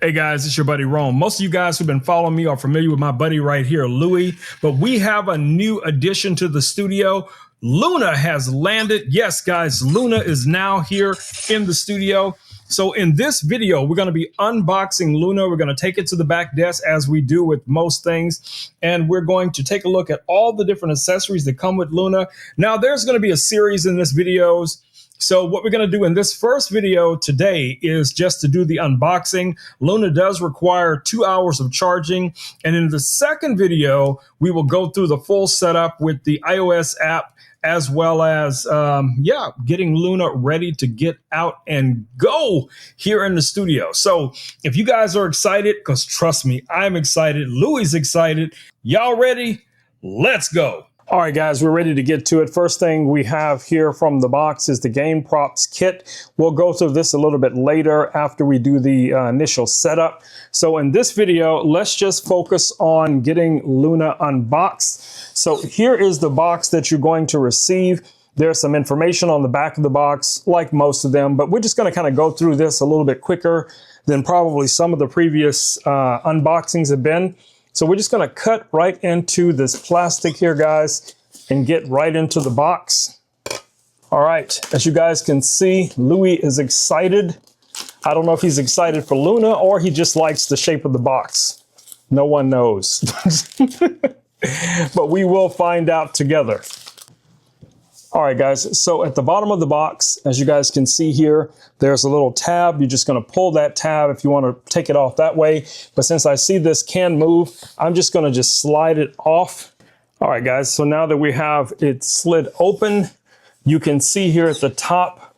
Hey guys, it's your buddy Rome. Most of you guys who've been following me are familiar with my buddy right here, Louie, but we have a new addition to the studio. Loona has landed. Yes, guys, Loona is now here in the studio. So in this video, we're going to be unboxing Loona. We're going to take it to the back desk as we do with most things. And we're going to take a look at all the different accessories that come with Loona. Now, there's going to be a series in this videos. So what we're going to do in this first video today is just to do the unboxing. Loona does require 2 hours of charging. And in the second video, we will go through the full setup with the iOS app, as well as, getting Loona ready to get out and go here in the studio. So if you guys are excited, because trust me, I'm excited. Louie's excited. Y'all ready? Let's go. All right, guys, we're ready to get to it. First thing we have here from the box is the game props kit. We'll go through this a little bit later after we do the initial setup. So in this video, let's just focus on getting Loona unboxed. So here is the box that you're going to receive. There's some information on the back of the box, like most of them, but we're just going to kind of go through this a little bit quicker than probably some of the previous unboxings have been. So we're just going to cut right into this plastic here, guys, and get right into the box. All right, as you guys can see, Louie is excited. I don't know if he's excited for Loona or he just likes the shape of the box. No one knows. But we will find out together. All right, guys, so at the bottom of the box, as you guys can see here, there's a little tab. You're just going to pull that tab if you want to take it off that way. But since I see this can move, I'm just going to just slide it off. All right, guys, so now that we have it slid open, you can see here at the top,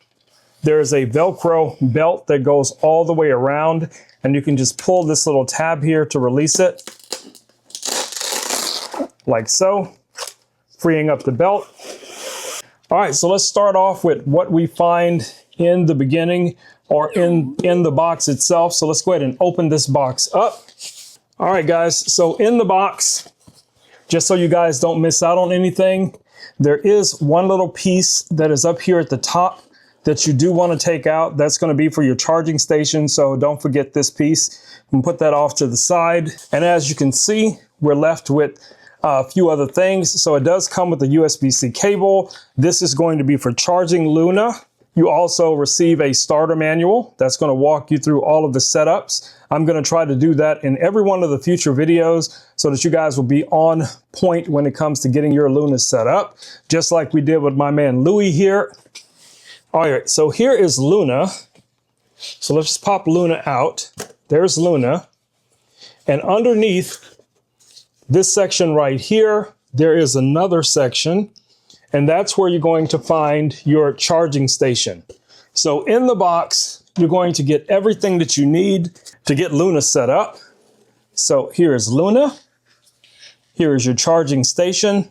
there's a Velcro belt that goes all the way around, and you can just pull this little tab here to release it, like so, freeing up the belt. All right, so let's start off with what we find in the beginning or in the box itself. So let's go ahead and open this box up. All right, guys, so in the box, just so you guys don't miss out on anything, there is one little piece that is up here at the top that you do want to take out. That's going to be for your charging station, so don't forget this piece. And put that off to the side. And as you can see, we're left with a few other things. So it does come with a USB-C cable. This is going to be for charging Loona. You also receive a starter manual that's going to walk you through all of the setups. I'm going to try to do that in every one of the future videos so that you guys will be on point when it comes to getting your Loona set up, just like we did with my man Louie here. All right, so here is Loona. So let's just pop Loona out. There's Loona. And underneath this section right here, there is another section, and that's where you're going to find your charging station. So in the box, you're going to get everything that you need to get Loona set up. So here is Loona. Here is your charging station.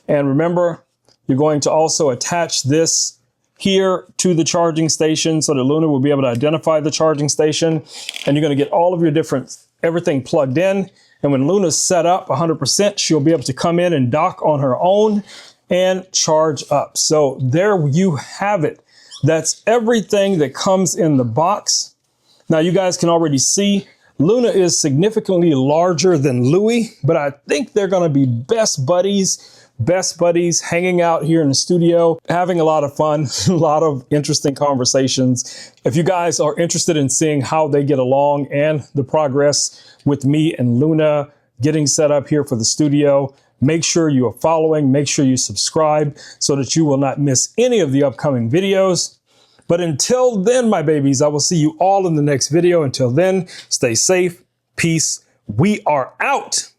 And remember, you're going to also attach this here to the charging station so that Loona will be able to identify the charging station. And you're going to get all of your everything plugged in. And when Loona's set up 100%, she'll be able to come in and dock on her own and charge up. So there you have it. That's everything that comes in the box. Now you guys can already see Loona is significantly larger than Louie, but I think they're going to be best buddies hanging out here in the studio, having a lot of fun, a lot of interesting conversations. If you guys are interested in seeing how they get along and the progress with me and Loona getting set up here for the studio, make sure you are following, make sure you subscribe so that you will not miss any of the upcoming videos. But until then, my babies, I will see you all in the next video. Until then, stay safe, peace. We are out.